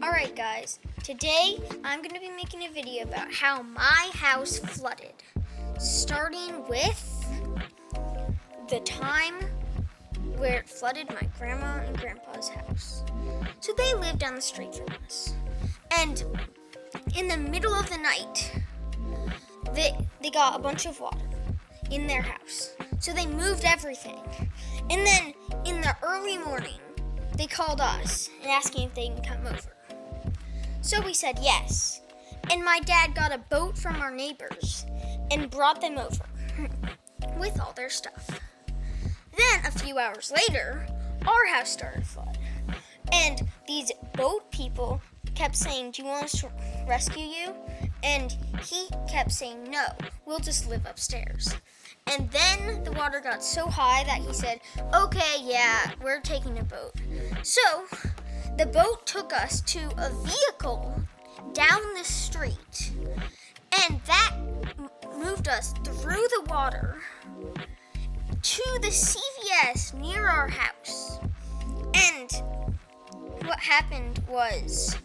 Alright guys, today I'm going to be making a video about how my house flooded. Starting with the time where it flooded my grandma and grandpa's house. So they lived down the street from us. And in the middle of the night, they got a bunch of water in their house. So they moved everything. And then in the early morning, they called us and asking if they can come over. So we said yes. And my dad got a boat from our neighbors and brought them over with all their stuff. Then a few hours later, our house started to flood. And these boat people kept saying, "Do you want us to rescue you?" And he kept saying, "No, we'll just live upstairs." And then the water got so high that he said, "Okay, yeah, we're taking a boat." So the boat took us to a vehicle down the street, and that moved us through the water to the CVS near our house. And what happened was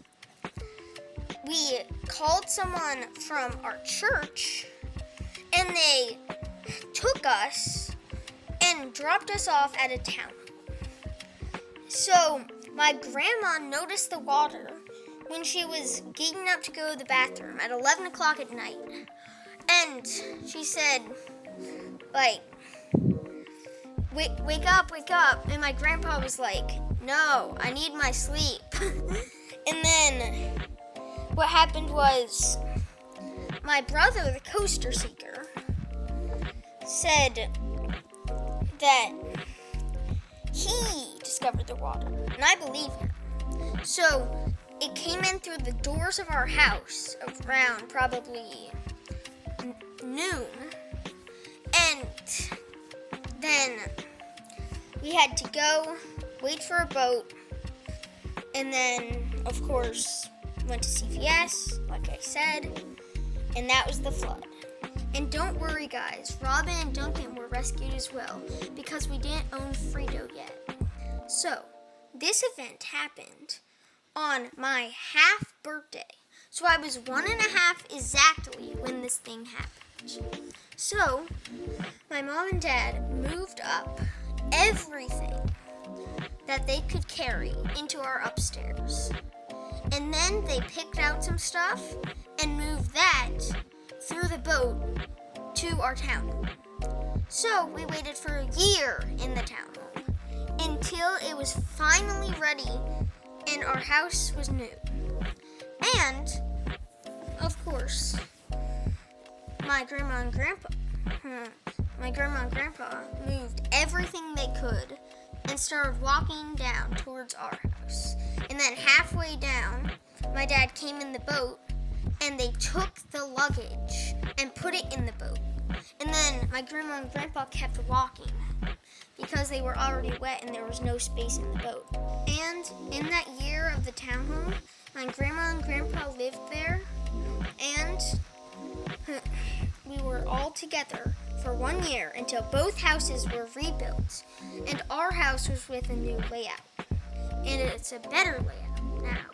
we called someone from our church, and they took us and dropped us off at a town. So my grandma noticed the water when she was getting up to go to the bathroom at 11 o'clock at night. And she said, wake up. And my grandpa was like, "No, I need my sleep." And then what happened was my brother, the coaster seeker, said that he discovered the water, and I believe him. So it came in through the doors of our house around probably noon, and then we had to go wait for a boat, and then of course went to CVS, like I said, and that was the flood. And don't worry guys, Robin and Duncan were rescued as well, because we didn't own Frito yet. So, this event happened on my half birthday. So I was 1.5 exactly when this thing happened. So, my mom and dad moved up everything that they could carry into our upstairs. And then they picked out some stuff and moved that through the boat to our townhome. So we waited for a year in the townhome until it was finally ready and our house was new. And of course, my grandma and grandpa moved everything they could and started walking down towards our house. And then halfway down, my dad came in the boat and they took the luggage and put it in the boat. And then my grandma and grandpa kept walking because they were already wet and there was no space in the boat. And in that year of the townhome, my grandma and grandpa lived there, and we were all together for 1 year until both houses were rebuilt and our house was with a new layout. And it's a better layout now.